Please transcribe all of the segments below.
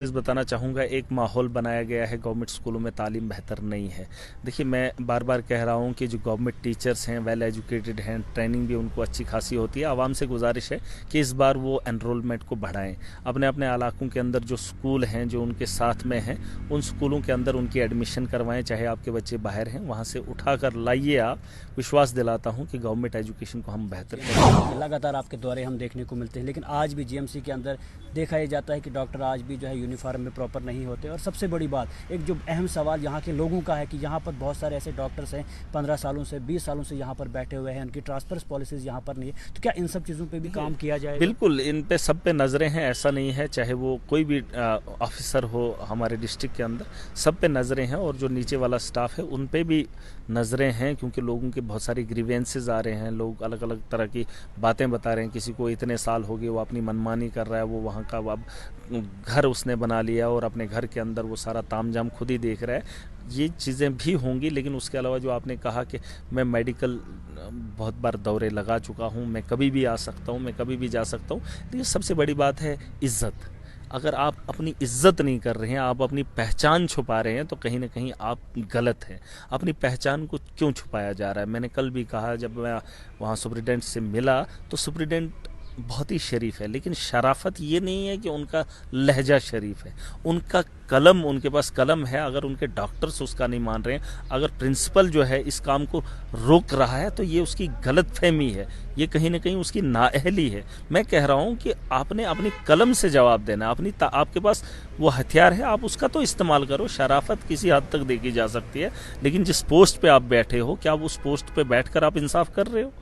इस बताना चाहूँगा एक माहौल बनाया गया है गवर्नमेंट स्कूलों में तालीम बेहतर नहीं है। देखिए मैं बार बार कह रहा हूँ कि जो गवर्नमेंट टीचर्स हैं वेल एजुकेटेड हैं, ट्रेनिंग भी उनको अच्छी खासी होती है। आवाम से गुजारिश है कि इस बार वो एनरोलमेंट को बढ़ाएं। अपने अपने इलाकों के अंदर जो स्कूल हैं जो उनके साथ में हैं उन स्कूलों के अंदर उनकी एडमिशन करवाएं। चाहे आपके बच्चे बाहर हैं वहाँ से उठा कर लाइए। आप विश्वास दिलाता हूँ कि गवर्नमेंट एजुकेशन को हम बेहतर करेंगे। लगातार आपके दौरे हम देखने को मिलते हैं, लेकिन आज भी जीएमसी के अंदर देखा यह जाता है कि डॉक्टर आज भी जो है यूनिफॉर्म में प्रॉपर नहीं होते। और सबसे बड़ी बात, एक जो अहम सवाल यहाँ के लोगों का है कि यहाँ पर बहुत सारे ऐसे डॉक्टर्स हैं 15 सालों से 20 सालों से यहाँ पर बैठे हुए हैं, उनकी ट्रांसफर पॉलिसीज़ यहाँ पर नहीं है। तो क्या इन सब चीज़ों पे भी काम किया जाएगा? बिल्कुल, इन पे सब पे नज़रें हैं। ऐसा नहीं है, चाहे वो कोई भी ऑफिसर हो हमारे डिस्ट्रिक्ट के अंदर, सब पे नज़रें हैं। और जो नीचे वाला स्टाफ है उन पे भी नज़रें हैं, क्योंकि लोगों के बहुत सारी ग्रीवेंसेस आ रहे हैं। लोग अलग अलग तरह की बातें बता रहे हैं। किसी को इतने साल हो गए वो अपनी मनमानी कर रहा है, वो वहाँ का अब घर उसने बना लिया और अपने घर के अंदर वो सारा तामझाम खुद ही देख रहा है। ये चीज़ें भी होंगी, लेकिन उसके अलावा जो आपने कहा कि मैं मेडिकल बहुत बार दौरे लगा चुका हूँ, मैं कभी भी आ सकता हूँ, मैं कभी भी जा सकता हूँ। लेकिन सबसे बड़ी बात है इज़्ज़त। अगर आप अपनी इज्जत नहीं कर रहे हैं, आप अपनी पहचान छुपा रहे हैं, तो कहीं ना कहीं आप गलत हैं। अपनी पहचान को क्यों छुपाया जा रहा है? मैंने कल भी कहा, जब मैं वहाँ सुप्रिटेंडेंट से मिला तो सुप्रिटेंडेंट बहुत ही शरीफ है, लेकिन शराफत ये नहीं है कि उनका लहजा शरीफ है। उनका कलम, उनके पास कलम है। अगर उनके डॉक्टर्स उसका नहीं मान रहे हैं, अगर प्रिंसिपल जो है इस काम को रोक रहा है, तो ये उसकी गलत फहमी है, ये कहीं ना कहीं उसकी नाअहली है। मैं कह रहा हूँ कि आपने अपनी कलम से जवाब देना, आपके पास वो हथियार है, आप उसका तो इस्तेमाल करो। शराफत किसी हद तक देखी जा सकती है, लेकिन जिस पोस्ट पे आप बैठे हो, क्या आप उस पोस्ट पे बैठकर आप इंसाफ कर रहे हो?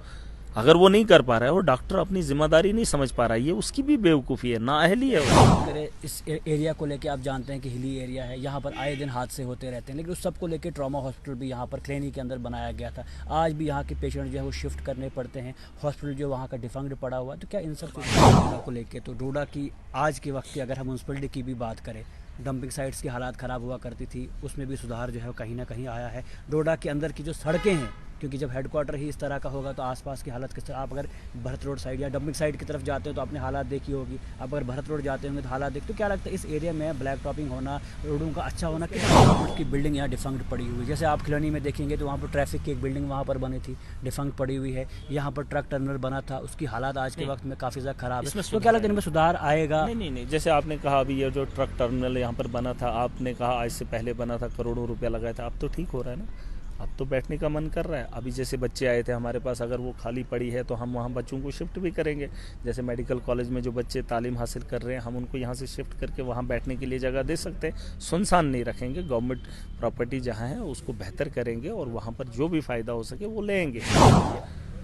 अगर वो नहीं कर पा रहा है, वो डॉक्टर अपनी जिम्मेदारी नहीं समझ पा रहा है, ये उसकी भी बेवकूफ़ी है, नाअहली है वो। करें इस एरिया को लेके, आप जानते हैं कि हिली एरिया है, यहाँ पर आए दिन हादसे होते रहते हैं, लेकिन उस सब को लेके ट्रॉमा हॉस्पिटल भी यहाँ पर क्लिनिक के अंदर बनाया गया था। आज भी यहाँ के पेशेंट जो है वो शिफ्ट करने पड़ते हैं, हॉस्पिटल जो वहाँ का डिफंक्ट पड़ा हुआ है। तो क्या इन सब चीज़ों को लेके, तो डोडा की आज के वक्त की अगर हम म्यूनसिपलिटी की भी बात करें, डंपिंग साइट्स की हालात ख़राब हुआ करती थी, उसमें भी सुधार जो है कहीं ना कहीं आया है। डोडा के अंदर की जो सड़कें हैं, क्योंकि जब हेडक्वार्टर ही इस तरह का होगा तो आसपास की हालत किस तरह, आप अगर भरत रोड साइड या डंपिंग साइड की तरफ जाते हो तो आपने हालात देखी होगी, आप अगर भरत रोड जाते होंगे तो हालात देखते। तो क्या लगता है इस एरिया में ब्लैक टॉपिंग होना, रोडों का अच्छा होना, कितना की बिल्डिंग यहाँ डिफंक्ट पड़ी हुई है? जैसे आप खिलौनी में देखेंगे तो वहाँ पर ट्रैफिक की एक बिल्डिंग वहाँ पर बनी थी, डिफंक्ट पड़ी हुई है। यहाँ पर ट्रक टर्मिनल बना था, उसकी हालात आज के वक्त में काफ़ी ज़्यादा ख़राब है। तो क्या लगता है इनमें सुधार आएगा? नहीं, जैसे आपने कहा अभी ये जो ट्रक टर्मिनल यहाँ पर बना था, आपने कहा आज से पहले बना था, करोड़ों रुपया लगाया था, अब तो ठीक हो रहा है ना, अब तो बैठने का मन कर रहा है। अभी जैसे बच्चे आए थे हमारे पास, अगर वो खाली पड़ी है तो हम वहाँ बच्चों को शिफ्ट भी करेंगे। जैसे मेडिकल कॉलेज में जो बच्चे तालीम हासिल कर रहे हैं, हम उनको यहाँ से शिफ्ट करके वहाँ बैठने के लिए जगह दे सकते हैं। सुनसान नहीं रखेंगे, गवर्नमेंट प्रॉपर्टी जहाँ है उसको बेहतर करेंगे और वहाँ पर जो भी फ़ायदा हो सके वो लेंगे।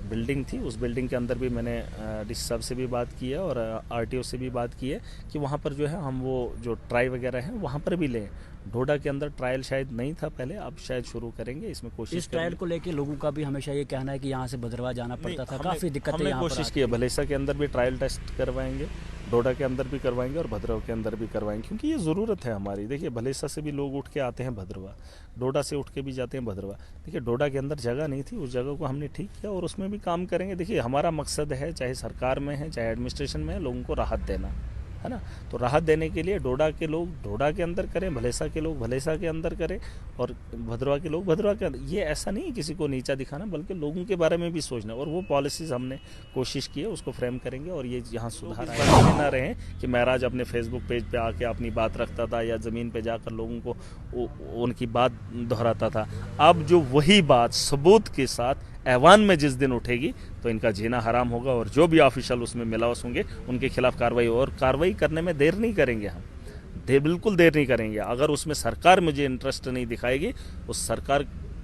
बिल्डिंग थी, उस बिल्डिंग के अंदर भी मैंने डी साहब से भी बात की है और आरटीओ से भी बात की है कि वहाँ पर जो है हम वो जो ट्राई वगैरह हैं वहाँ पर भी लें। डोडा के अंदर ट्रायल शायद नहीं था पहले, अब शायद शुरू करेंगे, इसमें कोशिश। इस ट्रायल को लेके लोगों का भी हमेशा ये कहना है कि यहाँ से भद्रवा जाना पड़ता था, काफ़ी दिक्कतें हमने यहाँ पर कोशिश आती की है, थी। भलेसा के अंदर भी ट्रायल टेस्ट करवाएंगे, डोडा के अंदर भी करवाएंगे और भद्रवा के अंदर भी करवाएंगे, क्योंकि ये ज़रूरत है हमारी। देखिए भलेसा से भी लोग उठ के आते हैं भद्रवा, डोडा से उठ के भी जाते हैं भद्रवा। देखिए डोडा के अंदर जगह नहीं थी, उस जगह को हमने ठीक किया और उसमें भी काम करेंगे। देखिए हमारा मकसद है, चाहे सरकार में है चाहे एडमिनिस्ट्रेशन में है, लोगों को राहत देना है ना। तो राहत देने के लिए डोडा के लोग डोडा के अंदर करें, भलेसा के लोग भलेसा के अंदर करें और भद्रवा के लोग भद्रवा के अंदर। ये ऐसा नहीं है किसी को नीचा दिखाना, बल्कि लोगों के बारे में भी सोचना, और वो पॉलिसीज हमने कोशिश की है उसको फ्रेम करेंगे और ये यहाँ सुधार आए ना रहे कि महराज अपने फेसबुक पेज पे आके अपनी बात रखता था या ज़मीन पे जाकर लोगों को उनकी बात दोहराता था। अब जो वही बात सबूत के साथ ऐवान में जिस दिन उठेगी तो इनका जीना हराम होगा और जो भी ऑफिशियल उसमें मिलावस होंगे उनके खिलाफ कार्रवाई हो। और कार्रवाई करने में देर नहीं करेंगे हम, बिल्कुल देर नहीं करेंगे। अगर उसमें सरकार मुझे इंटरेस्ट नहीं दिखाएगी, उस सरकार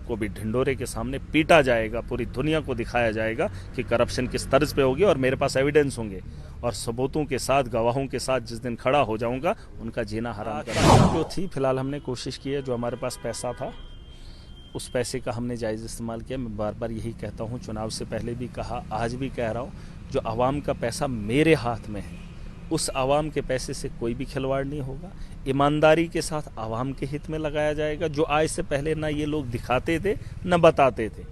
को भी ढिंडोरे के सामने पीटा जाएगा, पूरी दुनिया को दिखाया जाएगा कि करप्शन किस तर्ज पे होगी, और मेरे पास एविडेंस होंगे और सबूतों के साथ, गवाहों के साथ जिस दिन खड़ा हो जाऊंगा उनका जीना हराम करेंगे। जो थी फिलहाल हमने कोशिश की है, जो हमारे पास पैसा था उस पैसे का हमने जायज़ इस्तेमाल किया। मैं बार बार यही कहता हूँ, चुनाव से पहले भी कहा, आज भी कह रहा हूँ, जो आवाम का पैसा मेरे हाथ में है, उस आवाम के पैसे से कोई भी खिलवाड़ नहीं होगा। ईमानदारी के साथ आवाम के हित में लगाया जाएगा। जो आज से पहले ना ये लोग दिखाते थे ना बताते थे,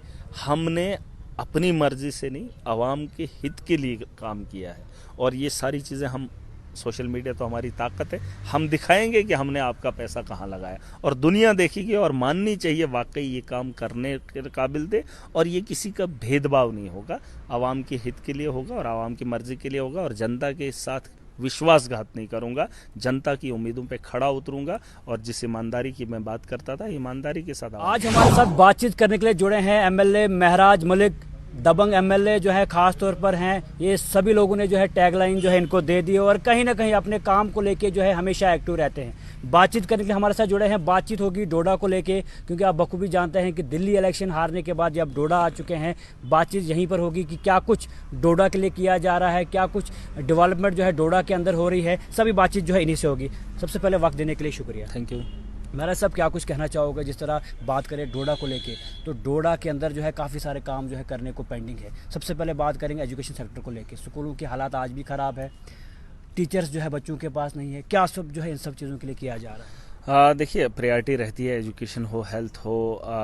हमने अपनी मर्जी से नहीं, आवाम के हित के लिए काम किया है और ये सारी चीज़ें हम सोशल मीडिया तो हमारी ताकत है, हम दिखाएंगे कि हमने आपका पैसा कहाँ लगाया और दुनिया देखेगी और माननी चाहिए वाकई ये काम करने के काबिल थे और ये किसी का भेदभाव नहीं होगा, आवाम के हित के लिए होगा और आवाम की मर्जी के लिए होगा और जनता के साथ विश्वासघात नहीं करूंगा, जनता की उम्मीदों पे खड़ा उतरूंगा और जिस ईमानदारी की मैं बात करता था ईमानदारी के साथ। आज हमारे साथ बातचीत करने के लिए जुड़े हैं एमएलए महराज मलिक, दबंग एमएलए जो है खास तौर पर हैं। ये सभी लोगों ने जो है टैगलाइन जो है इनको दे दी और कहीं ना कहीं अपने काम को लेके जो है हमेशा एक्टिव रहते हैं। बातचीत करने के लिए हमारे साथ जुड़े हैं। बातचीत होगी डोडा को लेके, क्योंकि आप बखूबी जानते हैं कि दिल्ली इलेक्शन हारने के बाद जब डोडा आ चुके हैं, बातचीत यहीं पर होगी कि क्या कुछ डोडा के लिए किया जा रहा है, क्या कुछ डेवलपमेंट जो है डोडा के अंदर हो रही है, सभी बातचीत जो है इन्हीं से होगी। सबसे पहले वक्त देने के लिए शुक्रिया। Thank you. महाराज साहब, क्या कुछ कहना चाहोगे? जिस तरह बात करें डोडा को लेके, तो डोडा के अंदर जो है काफ़ी सारे काम जो है करने को पेंडिंग है। सबसे पहले बात करेंगे एजुकेशन सेक्टर को लेके। स्कूलों के हालात आज भी ख़राब है, टीचर्स जो है बच्चों के पास नहीं है, क्या सब जो है इन सब चीज़ों के लिए किया जा रहा है? देखिए, प्रायोरिटी रहती है, एजुकेशन हो, हेल्थ हो,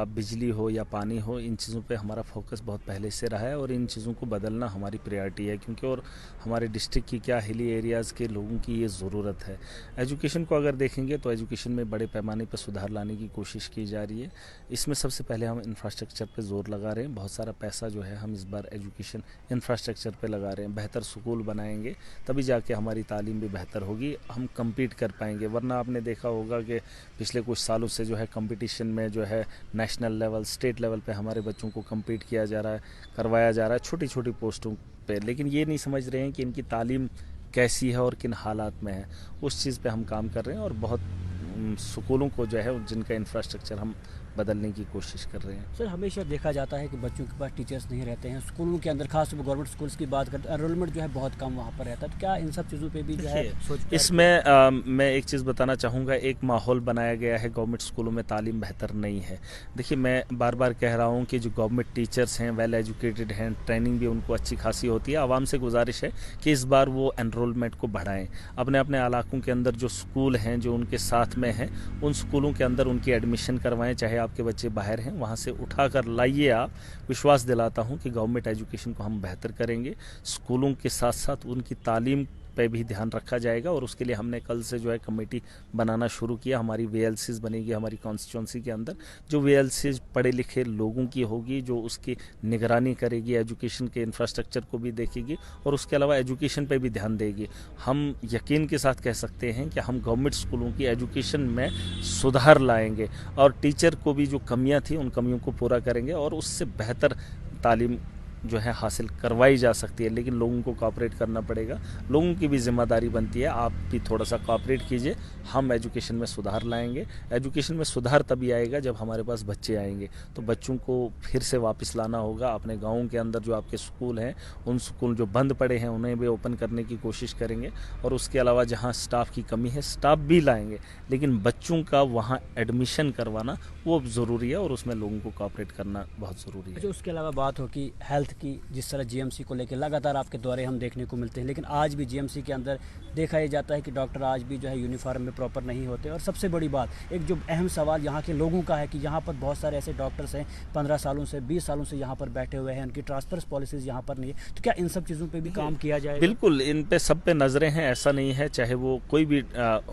बिजली हो या पानी हो, इन चीज़ों पे हमारा फोकस बहुत पहले से रहा है और इन चीज़ों को बदलना हमारी प्रायोरिटी है, क्योंकि और हमारे डिस्ट्रिक्ट की क्या हिली एरियाज़ के लोगों की ये ज़रूरत है। एजुकेशन को अगर देखेंगे तो एजुकेशन में बड़े पैमाने पर सुधार लाने की कोशिश की जा रही है। इसमें सबसे पहले हम इंफ्रास्ट्रक्चर पर जोर लगा रहे हैं। बहुत सारा पैसा जो है हम इस बार एजुकेशन इंफ्रास्ट्रक्चर पर लगा रहे हैं। बेहतर स्कूल बनाएंगे तभी जाके हमारी तालीम भी बेहतर होगी, हम कम्पीट कर पाएंगे। वरना आपने देखा होगा कि पिछले कुछ सालों से जो है कंपटीशन में जो है नेशनल लेवल, स्टेट लेवल पे हमारे बच्चों को कम्पीट किया जा रहा है, करवाया जा रहा है छोटी छोटी पोस्टों पे, लेकिन ये नहीं समझ रहे हैं कि इनकी तालीम कैसी है और किन हालात में है। उस चीज़ पे हम काम कर रहे हैं और बहुत स्कूलों को जो है जिनका इंफ्रास्ट्रक्चर हम बदलने की कोशिश कर रहे हैं। सर, हमेशा देखा जाता है कि बच्चों के पास टीचर्स नहीं रहते हैं स्कूलों के अंदर, खास तौर पर गवर्नमेंट स्कूल्स की बात करते हैं, एनरोलमेंट जो है बहुत कम वहाँ पर रहता है। तो क्या इन सब चीज़ों पे भी जो है सोच? इसमें मैं एक चीज़ बताना चाहूँगा, एक माहौल बनाया गया है, गवर्नमेंट स्कूलों में तालीम बेहतर नहीं है। देखिए, मैं बार बार कह रहा हूँ कि जो गवर्नमेंट टीचर्स हैं वेल एजुकेटेड हैं, ट्रेनिंग भी उनको अच्छी खासी होती है। आवाम से गुजारिश है कि इस बार वो एनरोलमेंट को बढ़ाएं। अपने अपने इलाकों के अंदर जो स्कूल हैं जो उनके साथ में हैं, उन स्कूलों के अंदर उनकी एडमिशन करवाएं। चाहे आपके बच्चे बाहर हैं, वहाँ से उठा कर लाइए। आप, विश्वास दिलाता हूँ कि गवर्नमेंट एजुकेशन को हम बेहतर करेंगे। स्कूलों के साथ साथ उनकी तालीम पे भी ध्यान रखा जाएगा और उसके लिए हमने कल से जो है कमेटी बनाना शुरू किया। हमारी VLCs बनेगी हमारी कॉन्स्टिट्यूंसी के अंदर, जो VLCs पढ़े लिखे लोगों की होगी, जो उसकी निगरानी करेगी, एजुकेशन के इंफ्रास्ट्रक्चर को भी देखेगी और उसके अलावा एजुकेशन पे भी ध्यान देगी। हम यकीन के साथ कह सकते हैं कि हम गवर्नमेंट स्कूलों की एजुकेशन में सुधार लाएंगे और टीचर को भी जो कमियाँ थी उन कमियों को पूरा करेंगे और उससे बेहतर तालीम जो है हासिल करवाई जा सकती है। लेकिन लोगों को कोऑपरेट करना पड़ेगा, लोगों की भी जिम्मेदारी बनती है। आप भी थोड़ा सा कोऑपरेट कीजिए, हम एजुकेशन में सुधार लाएंगे। एजुकेशन में सुधार तभी आएगा जब हमारे पास बच्चे आएंगे, तो बच्चों को फिर से वापस लाना होगा। अपने गाँव के अंदर जो आपके स्कूल हैं, उन स्कूल जो बंद पड़े हैं उन्हें भी ओपन करने की कोशिश करेंगे और उसके अलावा जहाँ स्टाफ की कमी है स्टाफ भी लाएंगे, लेकिन बच्चों का वहाँ एडमिशन करवाना वो ज़रूरी है और उसमें लोगों को कोऑपरेट करना बहुत ज़रूरी है। अच्छा, उसके अलावा बात हो कि हेल्थ की, जिस तरह GMC को लेकर लगातार आपके दौरे हम देखने को मिलते हैं, लेकिन आज भी GMC के अंदर देखा ये जाता है कि डॉक्टर आज भी जो है यूनिफॉर्म में प्रॉपर नहीं होते। और सबसे बड़ी बात, एक जो अहम सवाल यहाँ के लोगों का है कि यहाँ पर बहुत सारे ऐसे डॉक्टर्स हैं 15 सालों से 20 सालों से यहाँ पर बैठे हुए हैं, उनकी ट्रांसफर पॉलिसीज़ यहाँ पर नहीं है। तो क्या इन सब चीज़ों पर भी काम किया जाए? बिल्कुल, इन पे सब पे नज़रें हैं, ऐसा नहीं है। चाहे वो कोई भी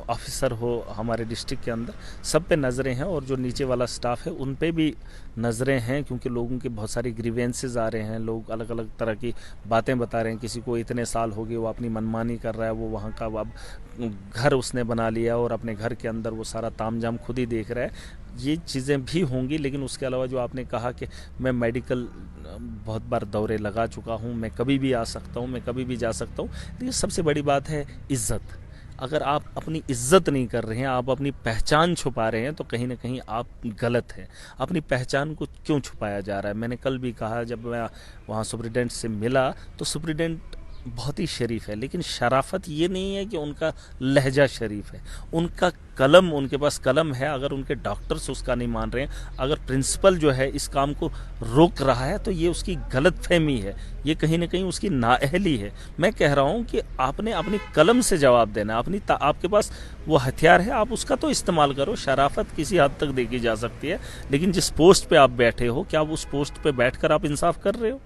ऑफिसर हो हमारे डिस्ट्रिक्ट के अंदर, सब पे नज़रें हैं और जो नीचे वाला स्टाफ है उन पे भी नज़रें हैं, क्योंकि लोगों के बहुत सारी ग्रीवेंसेस आ रहे हैं। लोग अलग अलग तरह की बातें बता रहे हैं। किसी को इतने साल हो गए वो अपनी मनमानी कर रहा है, वो वहाँ का अब घर उसने बना लिया और अपने घर के अंदर वो सारा तामझाम खुद ही देख रहा है। ये चीज़ें भी होंगी, लेकिन उसके अलावा जो आपने कहा कि मैं मेडिकल बहुत बार दौरे लगा चुका हूँ, मैं कभी भी आ सकता हूँ, मैं कभी भी जा सकता हूँ। लेकिन सबसे बड़ी बात है इज़्ज़त। अगर आप अपनी इज्जत नहीं कर रहे हैं, आप अपनी पहचान छुपा रहे हैं, तो कहीं ना कहीं आप गलत हैं। अपनी पहचान को क्यों छुपाया जा रहा है? मैंने कल भी कहा, जब मैं वहाँ सुप्रिटेंडेंट से मिला तो सुप्रिटेंडेंट बहुत ही शरीफ है, लेकिन शराफत ये नहीं है कि उनका लहजा शरीफ है, उनका कलम, उनके पास कलम है। अगर उनके डॉक्टर्स उसका नहीं मान रहे हैं, अगर प्रिंसिपल जो है इस काम को रोक रहा है, तो ये उसकी गलत फहमी है, ये कहीं ना कहीं उसकी नाअहली है। मैं कह रहा हूँ कि आपने अपनी कलम से जवाब देना, आपके पास वो हथियार है, आप उसका तो इस्तेमाल करो। शराफत किसी हद तक देखी जा सकती है, लेकिन जिस पोस्ट पे आप बैठे हो, क्या आप उस पोस्ट पे बैठकर आप इंसाफ कर रहे हो?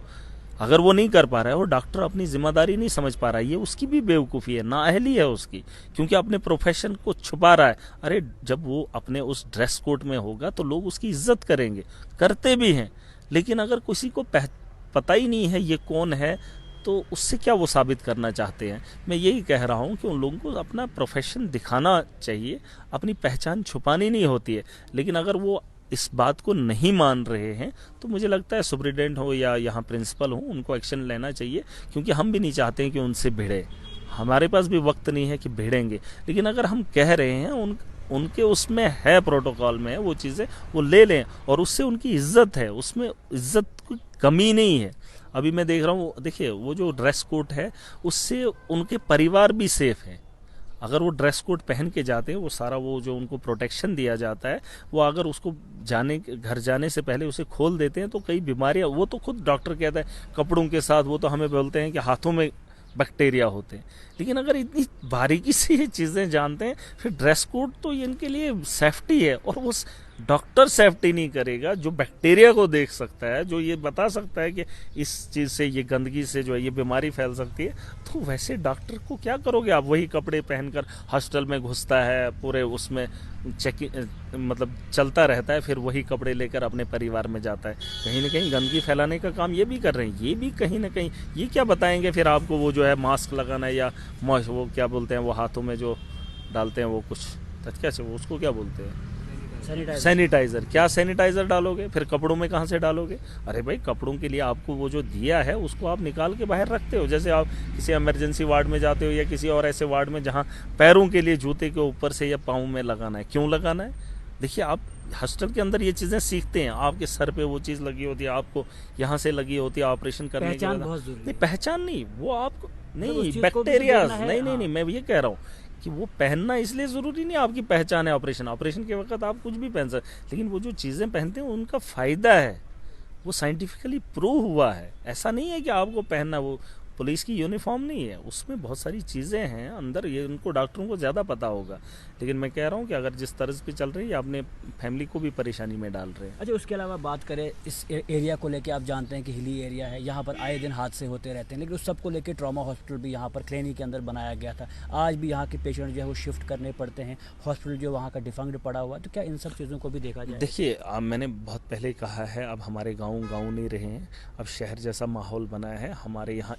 अगर वो नहीं कर पा रहा है, वो डॉक्टर अपनी जिम्मेदारी नहीं समझ पा रहा है, ये उसकी भी बेवकूफ़ी है, नाअहली है उसकी, क्योंकि अपने प्रोफेशन को छुपा रहा है। अरे जब वो अपने उस ड्रेस कोड में होगा तो लोग उसकी इज्जत करेंगे, करते भी हैं। लेकिन अगर किसी को पता ही नहीं है ये कौन है, तो उससे क्या वो साबित करना चाहते हैं। मैं यही कह रहा हूँ कि उन लोगों को अपना प्रोफेशन दिखाना चाहिए, अपनी पहचान छुपानी नहीं होती है। लेकिन अगर वो इस बात को नहीं मान रहे हैं तो मुझे लगता है सुप्रिटेंडेंट हो या यहाँ प्रिंसिपल हो, उनको एक्शन लेना चाहिए, क्योंकि हम भी नहीं चाहते हैं कि उनसे भिड़े। हमारे पास भी वक्त नहीं है कि भिड़ेंगे, लेकिन अगर हम कह रहे हैं उनके उसमें है, प्रोटोकॉल में है वो चीज़ें, वो ले लें, और उससे उनकी इज्जत है, उसमें इज्जत की कमी नहीं है। अभी मैं देख रहा हूँ, देखिए वो जो ड्रेस कोड है उससे उनके परिवार भी सेफ है। अगर वो ड्रेस कोड पहन के जाते हैं, वो सारा वो जो उनको प्रोटेक्शन दिया जाता है, वो अगर उसको घर जाने से पहले उसे खोल देते हैं तो कई बीमारियां, वो तो खुद डॉक्टर कहता है कपड़ों के साथ, वो तो हमें बोलते हैं कि हाथों में बैक्टीरिया होते हैं। लेकिन अगर इतनी बारीकी से ये चीज़ें जानते हैं, फिर ड्रेस कोड तो इनके लिए सेफ्टी है, और वो डॉक्टर सेफ्टी नहीं करेगा जो बैक्टीरिया को देख सकता है, जो ये बता सकता है कि इस चीज़ से, ये गंदगी से जो है ये बीमारी फैल सकती है, तो वैसे डॉक्टर को क्या करोगे आप? वही कपड़े पहनकर हॉस्टल में घुसता है, पूरे उसमें चेकिंग मतलब चलता रहता है, फिर वही कपड़े लेकर अपने परिवार में जाता है। कहीं ना कहीं गंदगी फैलाने का काम ये भी कर रहे हैं, ये भी कहीं ना कहीं ये क्या बताएंगे फिर आपको, वो जो है मास्क लगाना या वो क्या बोलते हैं, वो हाथों में जो डालते हैं वो कुछ क्या से, वो उसको क्या बोलते हैं, सैनिटाइजर। क्या सैनिटाइजर डालोगे फिर कपड़ों में, कहाँ से डालोगे? अरे भाई कपड़ों के लिए आपको वो जो दिया है उसको आप निकाल के बाहर रखते हो। जैसे आप किसी इमरजेंसी वार्ड में जाते हो या किसी और ऐसे वार्ड में जहाँ पैरों के लिए जूते के ऊपर से या पाँव में लगाना है, क्यों लगाना है? देखिए आप हॉस्टल के अंदर ये चीज़ें सीखते हैं, आपके सर पे वो चीज़ लगी होती है, आपको यहाँ से लगी होती है ऑपरेशन करने के बाद। नहीं पहचान नहीं, वो आपको नहीं, बैक्टीरिया नहीं, मैं ये कह रहा हूँ कि वो पहनना इसलिए ज़रूरी नहीं आपकी पहचान है। ऑपरेशन के वक्त आप कुछ भी पहन सकते, लेकिन वो जो चीज़ें पहनते हैं उनका फ़ायदा है, वो साइंटिफिकली प्रूव हुआ है। ऐसा नहीं है कि आपको पहनना, वो पुलिस की यूनिफॉर्म नहीं है, उसमें बहुत सारी चीज़ें हैं अंदर, ये उनको डॉक्टरों को ज़्यादा पता होगा। लेकिन मैं कह रहा हूँ कि अगर जिस तर्ज पे चल रही है, अपने फैमिली को भी परेशानी में डाल रहे हैं। अच्छा, उसके अलावा बात करें इस एरिया को लेके, आप जानते हैं कि हिली एरिया है, यहाँ पर आए दिन हादसे होते रहते हैं, लेकिन उस सब को लेके ट्रॉमा हॉस्पिटल भी यहाँ पर क्लिनिक के अंदर बनाया गया था। आज भी यहाँ के पेशेंट जो है वो शिफ्ट करने पड़ते हैं, हॉस्पिटल जो वहाँ का डिफंक्ट पड़ा हुआ है। तो क्या इन सब चीज़ों को भी देखा जाए? देखिए अब मैंने बहुत पहले कहा है, अब हमारे गाँव नहीं रहे हैं, अब शहर जैसा माहौल बना है। हमारे यहाँ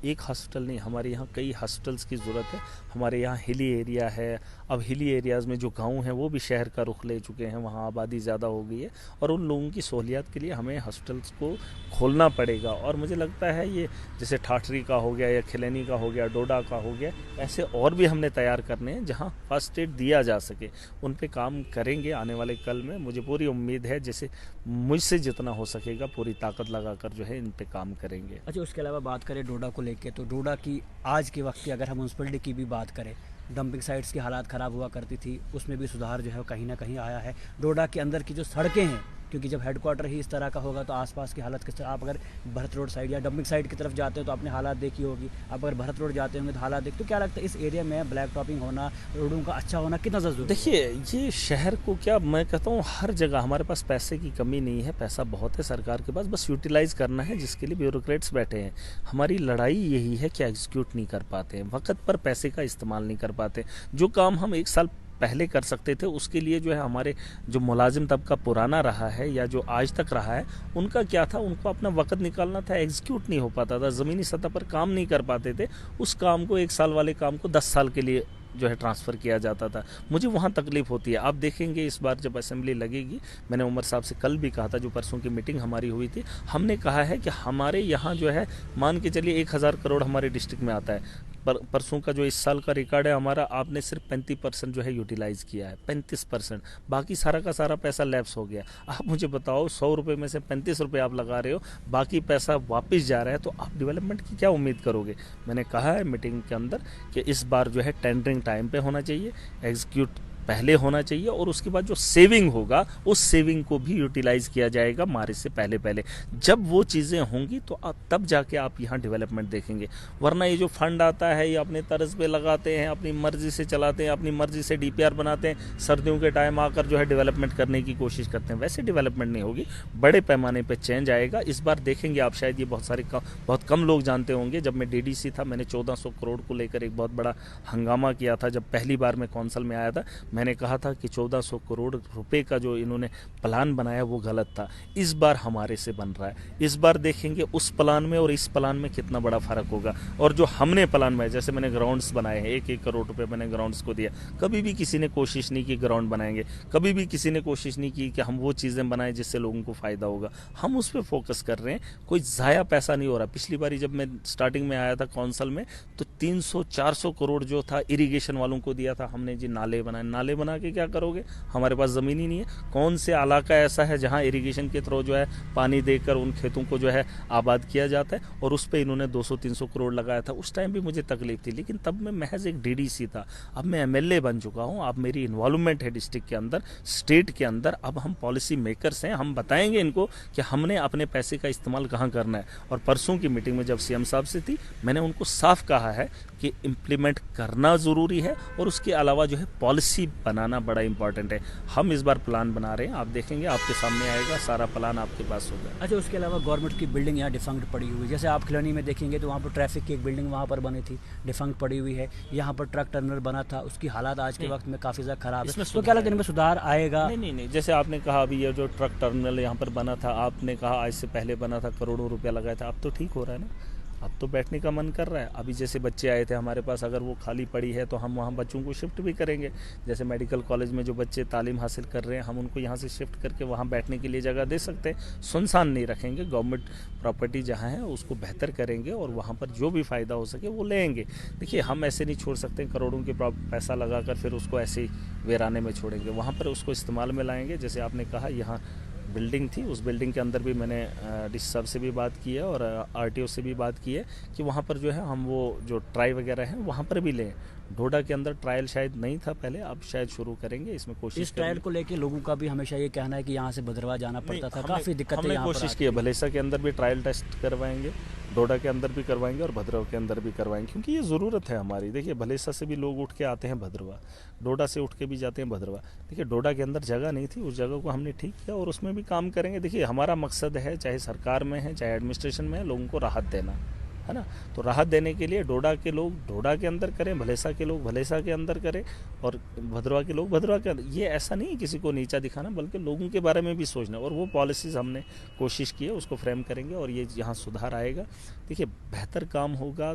एक हॉस्पिटल नहीं, हमारे यहाँ कई हॉस्पिटल्स की ज़रूरत है। हमारे यहाँ हिली एरिया है, अब हिली एरियाज़ में जो गांव हैं वो भी शहर का रुख ले चुके हैं, वहाँ आबादी ज़्यादा हो गई है, और उन लोगों की सहूलियत के लिए हमें हॉस्पिटल्स को खोलना पड़ेगा। और मुझे लगता है ये जैसे ठाठरी का हो गया या खिलैनी का हो गया, डोडा का हो गया, ऐसे और भी हमने तैयार करने हैं जहाँ फर्स्ट एड दिया जा सके। उन पे काम करेंगे आने वाले कल में, मुझे पूरी उम्मीद है, जैसे मुझसे जितना हो सकेगा पूरी ताकत लगाकर जो है इन पे काम करेंगे। अच्छा, उसके अलावा बात करें डोडा को लेके, तो डोडा की आज के वक्त की अगर हम म्यूनसिपलिटी की भी बात करें, डंपिंग साइट्स की हालात ख़राब हुआ करती थी, उसमें भी सुधार जो है कहीं ना कहीं आया है। डोडा के अंदर की जो सड़कें हैं, क्योंकि जब हेडक्वार्टर ही इस तरह का होगा तो आसपास की हालत किस तरह, आप अगर भरत रोड साइड या डंपिंग साइड की तरफ जाते हो तो आपने हालात देखी होगी, आप अगर भरत रोड जाते होंगे तो हालात देखते हो। क्या लगता है इस एरिया में ब्लैक टॉपिंग होना, रोडों का अच्छा होना कितना ज़रूरी है? देखिए ये शहर को, क्या मैं कहता हूँ, हर जगह हमारे पास पैसे की कमी नहीं है, पैसा बहुत है सरकार के पास, बस यूटिलाइज़ करना है, जिसके लिए ब्यूरोक्रेट्स बैठे हैं। हमारी लड़ाई यही है कि एग्जीक्यूट नहीं कर पाते हैं, वक्त पर पैसे का इस्तेमाल नहीं कर पाते। जो काम हम एक साल पहले कर सकते थे, उसके लिए जो है हमारे जो मुलाजिम तबका पुराना रहा है या जो आज तक रहा है, उनका क्या था, उनको अपना वक्त निकालना था, एग्जीक्यूट नहीं हो पाता था, ज़मीनी सतह पर काम नहीं कर पाते थे। उस काम को, 1 साल वाले काम को 10 साल के लिए जो है ट्रांसफ़र किया जाता था। मुझे वहाँ तकलीफ़ होती है। आप देखेंगे इस बार जब असेंबली लगेगी, मैंने उमर साहब से कल भी कहा था, जो परसों की मीटिंग हमारी हुई थी, हमने कहा है कि हमारे यहाँ जो है, मान के चलिए 1000 करोड़ हमारे डिस्ट्रिक्ट में आता है, परसों का जो इस साल का रिकॉर्ड है हमारा, आपने सिर्फ 35% जो है यूटिलाइज़ किया है, 35%, बाकी सारा का सारा पैसा लैप्स हो गया। आप मुझे बताओ, 100 रुपये में से 35 रुपये आप लगा रहे हो, बाकी पैसा वापस जा रहा है, तो आप डेवलपमेंट की क्या उम्मीद करोगे? मैंने कहा है मीटिंग के अंदर कि इस बार जो है टेंडरिंग टाइम पे होना चाहिए, एग्जीक्यूट पहले होना चाहिए और उसके बाद जो सेविंग होगा उस सेविंग को भी यूटिलाइज किया जाएगा मार्च से पहले पहले। जब वो चीज़ें होंगी तो तब जाके आप यहाँ डेवलपमेंट देखेंगे, वरना ये जो फंड आता है ये अपने तर्ज पे लगाते हैं, अपनी मर्जी से चलाते हैं, अपनी मर्जी से डीपीआर बनाते हैं, सर्दियों के टाइम आकर जो है डेवलपमेंट करने की कोशिश करते हैं। वैसे डेवलपमेंट नहीं होगी, बड़े पैमाने पे चेंज आएगा। इस बार देखेंगे आप, शायद ये बहुत कम लोग जानते होंगे, जब मैं डीडीसी था मैंने 1400 करोड़ को लेकर एक बहुत बड़ा हंगामा किया था। जब पहली बार मैं कौंसल में आया था मैंने कहा था कि 1400 करोड़ रुपए का जो इन्होंने प्लान बनाया वो गलत था। इस बार हमारे से बन रहा है, इस बार देखेंगे उस प्लान में और इस प्लान में कितना बड़ा फर्क होगा। और जो हमने प्लान बनाया, जैसे मैंने ग्राउंड्स बनाए हैं, 1-1 करोड़ रुपए मैंने ग्राउंड्स को दिया। कभी भी किसी ने कोशिश नहीं की ग्राउंड बनाएंगे, कभी भी किसी ने कोशिश नहीं की कि हम वो चीज़ें बनाएं जिससे लोगों को फ़ायदा होगा। हम उस पर फोकस कर रहे हैं, कोई ज़ाया पैसा नहीं हो रहा। पिछली बारी जब मैं स्टार्टिंग में आया था कौंसल में तो 300-400 करोड़ जो था इरिगेशन वालों को दिया था हमने जी। नाले बनाए, नाले बना के क्या करोगे, हमारे पास ज़मीन ही नहीं है। कौन से इलाका ऐसा है जहाँ इरिगेशन के थ्रू जो है पानी देकर उन खेतों को जो है आबाद किया जाता है, और उस पर इन्होंने 200-300 करोड़ लगाया था। उस टाइम भी मुझे तकलीफ थी, लेकिन तब मैं महज एक डीडीसी था। अब मैं एमएलए बन चुका हूँ, अब मेरी इन्वॉल्वमेंट है डिस्ट्रिक्ट के अंदर, स्टेट के अंदर। अब हम पॉलिसी मेकर्स हैं, हम बताएंगे इनको कि हमने अपने पैसे का इस्तेमाल कहाँ करना है। और परसों की मीटिंग में जब सीएम साहब से थी मैंने उनको साफ कहा है कि इम्प्लीमेंट करना ज़रूरी है और उसके अलावा जो है पॉलिसी बनाना बड़ा इंपॉर्टेंट है। हम इस बार प्लान बना रहे हैं, आप देखेंगे आपके सामने आएगा, सारा प्लान आपके पास होगा। अच्छा, उसके अलावा गवर्नमेंट की बिल्डिंग यहाँ डिफंक्ट पड़ी हुई है। जैसे आप खिलौनी में देखेंगे तो वहाँ पर ट्रैफिक की एक बिल्डिंग वहाँ पर बनी थी, डिफंक्ट पड़ी हुई है। यहाँ पर ट्रक टर्मिनल बना था, उसकी हालात आज के वक्त में काफ़ी ज़्यादा खराब है। तो क्या लगता है इनमें सुधार आएगा? नहीं, जैसे आपने कहा अभी ये जो ट्रक टर्मिनल यहाँ पर बना था, आपने कहा आज से पहले बना था, करोड़ों रुपया लगाया था, अब तो ठीक हो रहा है ना, अब तो बैठने का मन कर रहा है। अभी जैसे बच्चे आए थे हमारे पास, अगर वो खाली पड़ी है तो हम वहाँ बच्चों को शिफ्ट भी करेंगे। जैसे मेडिकल कॉलेज में जो बच्चे तालीम हासिल कर रहे हैं, हम उनको यहाँ से शिफ्ट करके वहाँ बैठने के लिए जगह दे सकते हैं। सुनसान नहीं रखेंगे, गवर्नमेंट प्रॉपर्टी जहाँ है उसको बेहतर करेंगे और वहाँ पर जो भी फ़ायदा हो सके वो लेंगे। देखिए, हम ऐसे नहीं छोड़ सकते करोड़ों के पैसा लगाकर फिर उसको ऐसे ही वीराने में छोड़ेंगे, वहाँ पर उसको इस्तेमाल में लाएंगे। जैसे आपने कहा यहाँ बिल्डिंग थी, उस बिल्डिंग के अंदर भी मैंने डीसी साहब से भी बात की है और आरटीओ से भी बात की है कि वहाँ पर जो है हम वो जो ट्राई वगैरह है वहाँ पर भी लें। डोडा के अंदर ट्रायल शायद नहीं था पहले, अब शायद शुरू करेंगे, इसमें कोशिश। इस ट्रायल को लेके लोगों का भी हमेशा ये कहना है कि यहाँ से भद्रवाह जाना पड़ता था, काफ़ी दिक्कतें हमने यहाँ पर कोशिश की है, भलेसा के अंदर भी ट्रायल टेस्ट करवाएंगे, डोडा के अंदर भी करवाएंगे और भद्रवाह के अंदर भी करवाएंगे, क्योंकि ये ज़रूरत है हमारी। देखिए, भलेसा से भी लोग उठ के आते हैं भद्रवाह, डोडा से उठ के भी जाते हैं भद्रवाह। देखिए, डोडा के अंदर जगह नहीं थी, उस जगह को हमने ठीक किया और उसमें भी काम करेंगे। देखिए, हमारा मकसद है, चाहे सरकार में है चाहे एडमिनिस्ट्रेशन में है, लोगों को राहत देना है ना। तो राहत देने के लिए डोडा के लोग डोडा के अंदर करें, भलेसा के लोग भलेसा के अंदर करें और भद्रवाह के लोग भद्रवाह के अंदर। ये ऐसा नहीं है किसी को नीचा दिखाना, बल्कि लोगों के बारे में भी सोचना, और वो पॉलिसीज़ हमने कोशिश की है उसको फ्रेम करेंगे और ये यहाँ सुधार आएगा। देखिए, बेहतर काम होगा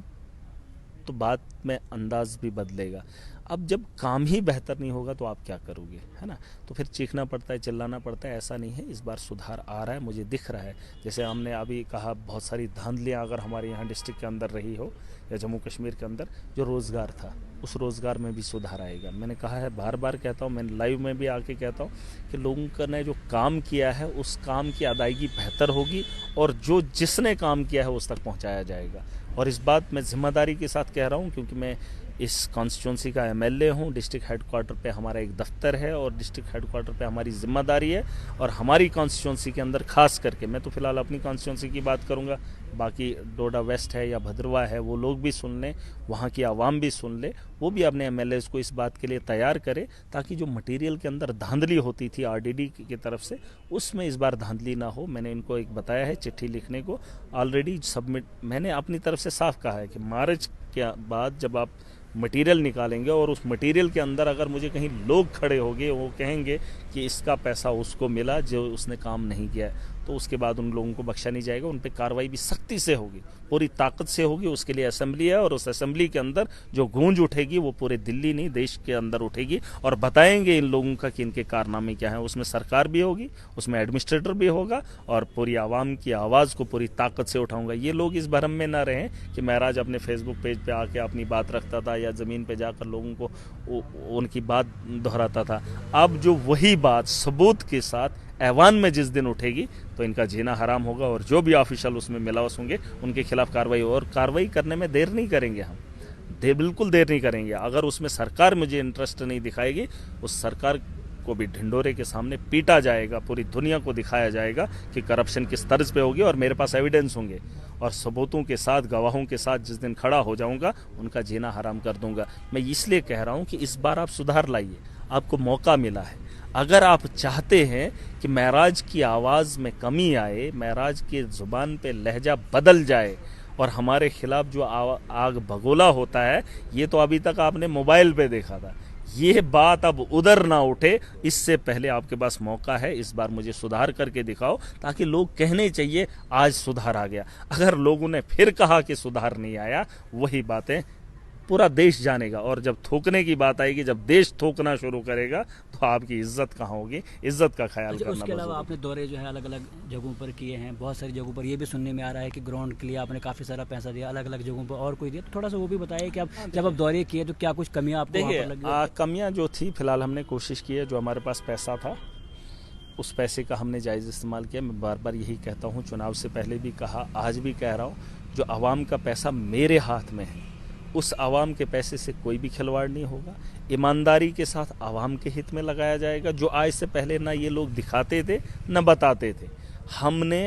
तो बात में अंदाज भी बदलेगा। अब जब काम ही बेहतर नहीं होगा तो आप क्या करोगे, है ना। तो फिर चीखना पड़ता है, चिल्लाना पड़ता है, ऐसा नहीं है। इस बार सुधार आ रहा है, मुझे दिख रहा है। जैसे हमने अभी कहा, बहुत सारी धांधलियाँ अगर हमारे यहाँ डिस्ट्रिक्ट के अंदर रही हो या जम्मू कश्मीर के अंदर, जो रोज़गार था उस रोज़गार में भी सुधार आएगा। मैंने कहा है, बार बार कहता हूँ, मैं लाइव में भी आके कहता हूँ कि लोगों ने जो काम किया है उस काम की अदायगी बेहतर होगी और जो जिसने काम किया है उस तक पहुँचाया जाएगा। और इस बात मैं ज़िम्मेदारी के साथ कह रहा हूँ, क्योंकि मैं इस कॉन्स्टिट्यूंसी का एमएलए हूँ। डिस्ट्रिक्ट हेडक्वार्टर पे हमारा एक दफ्तर है और डिस्ट्रिक्ट हेडक्वार्टर पे हमारी जिम्मेदारी है। और हमारी कॉन्स्टिट्यूंसी के अंदर खास करके, मैं तो फिलहाल अपनी कॉन्स्टिट्यूंसी की बात करूँगा, बाकी डोडा वेस्ट है या भद्रवाह है वो लोग भी सुन लें, वहाँ की आवाम भी सुन ले, वो भी अपने एमएलएज को इस बात के लिए तैयार करे ताकि जो मटेरियल के अंदर धांधली होती थी आरडीडी की तरफ से, उसमें इस बार धांधली ना हो। मैंने इनको एक बताया है चिट्ठी लिखने को, ऑलरेडी सबमिट मैंने अपनी तरफ से साफ कहा है कि मार्च के बाद जब आप मटेरियल निकालेंगे और उस मटेरियल के अंदर अगर मुझे कहीं लोग खड़े होंगे, वो कहेंगे कि इसका पैसा उसको मिला जो उसने काम नहीं किया है, तो उसके बाद उन लोगों को बख्शा नहीं जाएगा। उन पर कार्रवाई भी सख्ती से होगी, पूरी ताकत से होगी। उसके लिए असेंबली है और उस असेंबली के अंदर जो गूंज उठेगी वो पूरे दिल्ली नहीं देश के अंदर उठेगी और बताएंगे इन लोगों का कि इनके कारनामे क्या हैं। उसमें सरकार भी होगी, उसमें एडमिनिस्ट्रेटर भी होगा और पूरी आवाम की आवाज़ को पूरी ताकत से उठाऊंगा। ये लोग इस भरम में ना रहें कि महराज अपने फेसबुक पेज पे आके अपनी बात रखता था या ज़मीन पे जाकर लोगों को उनकी बात दोहराता था। अब जो वही बात सबूत के साथ ऐवान में जिस दिन उठेगी तो इनका जीना हराम होगा और जो भी ऑफिशियल उसमें मिलावस होंगे उनके खिलाफ कार्रवाई हो। और कार्रवाई करने में देर नहीं करेंगे हम। बिल्कुल देर नहीं करेंगे। अगर उसमें सरकार मुझे इंटरेस्ट नहीं दिखाएगी, उस सरकार को भी ढिंडोरे के सामने पीटा जाएगा, पूरी दुनिया को दिखाया जाएगा कि करप्शन किस तर्ज पे होगी, और मेरे पास एविडेंस होंगे और सबूतों के साथ, गवाहों के साथ जिस दिन खड़ा हो जाऊंगा उनका जीना हराम कर दूंगा। मैं इसलिए कह रहा हूं कि इस बार आप सुधार लाइए, आपको मौका मिला है। अगर आप चाहते हैं कि महराज की आवाज़ में कमी आए, महराज की ज़ुबान पे लहजा बदल जाए और हमारे खिलाफ जो आग भगोला होता है, ये तो अभी तक आपने मोबाइल पे देखा था, ये बात अब उधर ना उठे, इससे पहले आपके पास मौका है। इस बार मुझे सुधार करके दिखाओ, ताकि लोग कहने चाहिए आज सुधार आ गया। अगर लोगों ने फिर कहा कि सुधार नहीं आया, वही बातें पूरा देश जानेगा, और जब थूकने की बात आएगी, जब देश थूकना शुरू करेगा, तो आपकी इज्जत कहाँ होगी? इज्जत का ख्याल करना। उसके अलावा आपने दौरे जो है अलग अलग जगहों पर किए हैं, बहुत सारी जगहों पर ये भी सुनने में आ रहा है कि ग्राउंड के लिए आपने काफ़ी सारा पैसा दिया, अलग अलग जगहों पर और कोई दिया, तो थोड़ा सा वो भी बताइए कि आप जब आप दौरे किए तो क्या कुछ कमियाँ आपको वहाँ पर लगी? कमियाँ जो थी, फिलहाल हमने कोशिश की है, जो हमारे पास पैसा था उस पैसे का हमने जायज़ इस्तेमाल किया। मैं बार बार यही कहता हूँ, चुनाव से पहले भी कहा, आज भी कह रहा हूँ, जो आवाम का पैसा मेरे हाथ में है, उस आवाम के पैसे से कोई भी खिलवाड़ नहीं होगा। ईमानदारी के साथ आवाम के हित में लगाया जाएगा, जो आज से पहले ना ये लोग दिखाते थे न बताते थे। हमने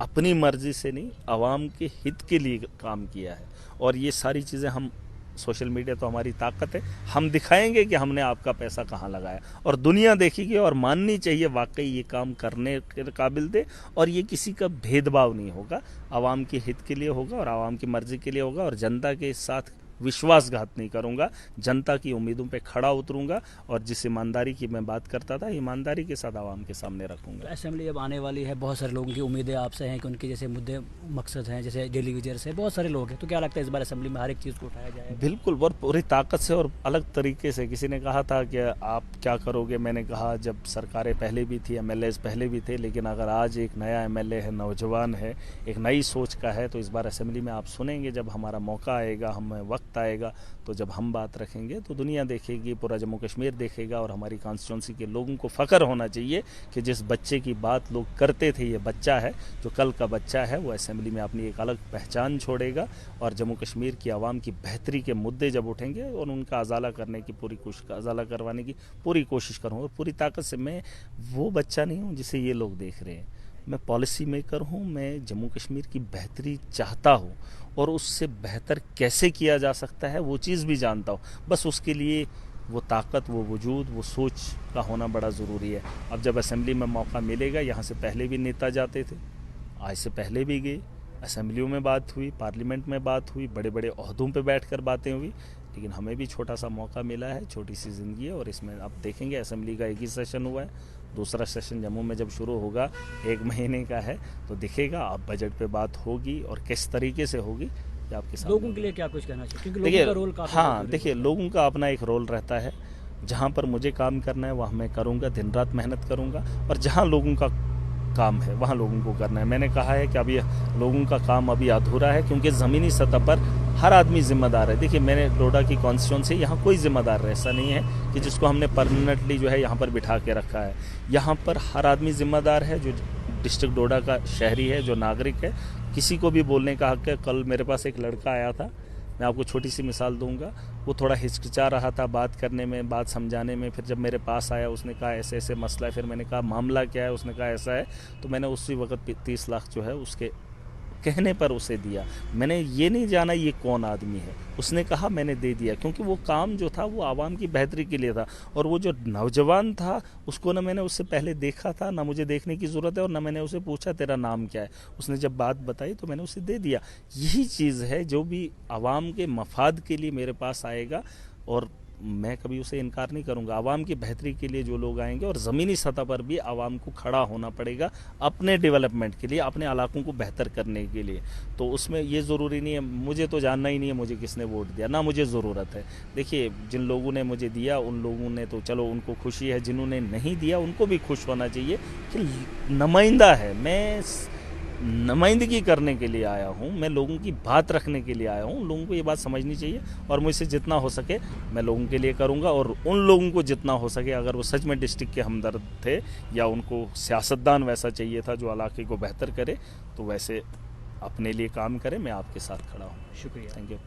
अपनी मर्जी से नहीं, आवाम के हित के लिए काम किया है, और ये सारी चीज़ें हम, सोशल मीडिया तो हमारी ताकत है, हम दिखाएंगे कि हमने आपका पैसा कहाँ लगाया, और दुनिया देखेगी और माननी चाहिए वाकई ये काम करने के काबिल थे, और ये किसी का भेदभाव नहीं होगा, आवाम के हित के लिए होगा और आवाम की मर्जी के लिए होगा, और जनता के साथ विश्वासघात नहीं करूंगा, जनता की उम्मीदों पे खड़ा उतरूंगा, और जिस ईमानदारी की मैं बात करता था, ईमानदारी के साथ आवाम के सामने रखूंगा। तो असेंबली अब आने वाली है, बहुत सारे लोगों की उम्मीदें आपसे हैं कि उनके जैसे मुद्दे मकसद हैं, जैसे डेली विजर्स है, बहुत सारे लोग हैं, तो क्या लगता है इस बार असेंबली में हर एक चीज़ को उठाया जाएगा? बिल्कुल, और पूरी ताकत से और अलग तरीके से। किसी ने कहा था कि आप क्या करोगे, मैंने कहा जब सरकारें पहले भी थी, एमएलएज पहले भी थे, लेकिन अगर आज एक नया एमएलए है, नौजवान है, एक नई सोच का है, तो इस बार असेंबली में आप सुनेंगे, जब हमारा मौका आएगा, हमें वक्त आएगा, तो जब हम बात रखेंगे तो दुनिया देखेगी, पूरा जम्मू कश्मीर देखेगा, और हमारी कॉन्स्टिट्यूंसी के लोगों को फ़ख्र होना चाहिए कि जिस बच्चे की बात लोग करते थे, ये बच्चा है, जो कल का बच्चा है, वो असेंबली में अपनी एक अलग पहचान छोड़ेगा, और जम्मू कश्मीर की आवाम की बेहतरी के मुद्दे जब उठेंगे, और उनका अजाला करने की पूरी कोशिश, अजाला करवाने की पूरी कोशिश करूँगा, और पूरी ताकत से। मैं वो बच्चा नहीं हूँ जिसे ये लोग देख रहे हैं, मैं पॉलिसी मेकर हूँ, मैं जम्मू कश्मीर की बेहतरी चाहता हूँ, और उससे बेहतर कैसे किया जा सकता है वो चीज़ भी जानता हूँ। बस उसके लिए वो ताकत, वो वजूद, वो सोच का होना बड़ा ज़रूरी है। अब जब असेंबली में मौका मिलेगा, यहाँ से पहले भी नेता जाते थे, आज से पहले भी गए, असेंबलियों में बात हुई, पार्लियामेंट में बात हुई, बड़े बड़े ओहदों पे बैठकर बातें हुई, लेकिन हमें भी छोटा सा मौका मिला है, छोटी सी ज़िंदगी है, और इसमें अब देखेंगे। असेंबली का एक ही सेशन हुआ है, दूसरा सेशन जम्मू में जब शुरू होगा, 1 महीने का है, तो दिखेगा। अब बजट पे बात होगी और किस तरीके से होगी, ये आपके सामने। लोगों के लिए क्या कुछ कहना चाहिए, क्योंकि लोगों का रोल काफ़ी, हाँ देखिए, लोगों का अपना एक रोल रहता है। जहाँ पर मुझे काम करना है वहाँ मैं करूँगा, दिन रात मेहनत करूँगा, और जहाँ लोगों का काम है वहाँ लोगों को करना है। मैंने कहा है कि अभी लोगों का काम अभी अधूरा है, क्योंकि ज़मीनी सतह पर हर आदमी जिम्मेदार है। देखिए, मैंने डोडा की कॉन्स्टिट्यूंसी, यहाँ कोई जिम्मेदार ऐसा नहीं है कि जिसको हमने परमानेंटली जो है यहाँ पर बिठा के रखा है। यहाँ पर हर आदमी जिम्मेदार है, जो डिस्ट्रिक्ट डोडा का शहरी है, जो नागरिक है, किसी को भी बोलने का हक है। कल मेरे पास एक लड़का आया था, मैं आपको छोटी सी मिसाल दूंगा, वो थोड़ा हिचकिचा रहा था बात करने में, बात समझाने में। फिर जब मेरे पास आया, उसने कहा ऐसे ऐसे मसला है। फिर मैंने कहा मामला क्या है, उसने कहा ऐसा है। तो मैंने उसी वक्त 30 लाख जो है उसके कहने पर उसे दिया। मैंने ये नहीं जाना ये कौन आदमी है, उसने कहा, मैंने दे दिया, क्योंकि वो काम जो था वो आवाम की बेहतरी के लिए था। और वो जो नौजवान था, उसको ना मैंने उससे पहले देखा था, ना मुझे देखने की ज़रूरत है, और ना मैंने उसे पूछा तेरा नाम क्या है। उसने जब बात बताई तो मैंने उसे दे दिया। यही चीज़ है, जो भी आवाम के मफाद के लिए मेरे पास आएगा, और मैं कभी उसे इनकार नहीं करूंगा। आवाम की बेहतरी के लिए जो लोग आएंगे, और ज़मीनी सतह पर भी आवाम को खड़ा होना पड़ेगा अपने डेवलपमेंट के लिए, अपने इलाकों को बेहतर करने के लिए। तो उसमें ये ज़रूरी नहीं है, मुझे तो जानना ही नहीं है मुझे किसने वोट दिया, ना मुझे ज़रूरत है। देखिए, जिन लोगों ने मुझे दिया, उन लोगों ने तो चलो उनको खुशी है, जिन्होंने नहीं दिया उनको भी खुश होना चाहिए कि नुमाइंदा है। मैं नुमाइंदगी करने के लिए आया हूँ, मैं लोगों की बात रखने के लिए आया हूँ। लोगों को ये बात समझनी चाहिए, और मुझसे जितना हो सके मैं लोगों के लिए करूँगा। और उन लोगों को जितना हो सके, अगर वो सच में डिस्ट्रिक्ट के हमदर्द थे, या उनको सियासतदान वैसा चाहिए था जो इलाके को बेहतर करे, तो वैसे अपने लिए काम करे। मैं आपके साथ खड़ा हूँ। शुक्रिया। Thank you.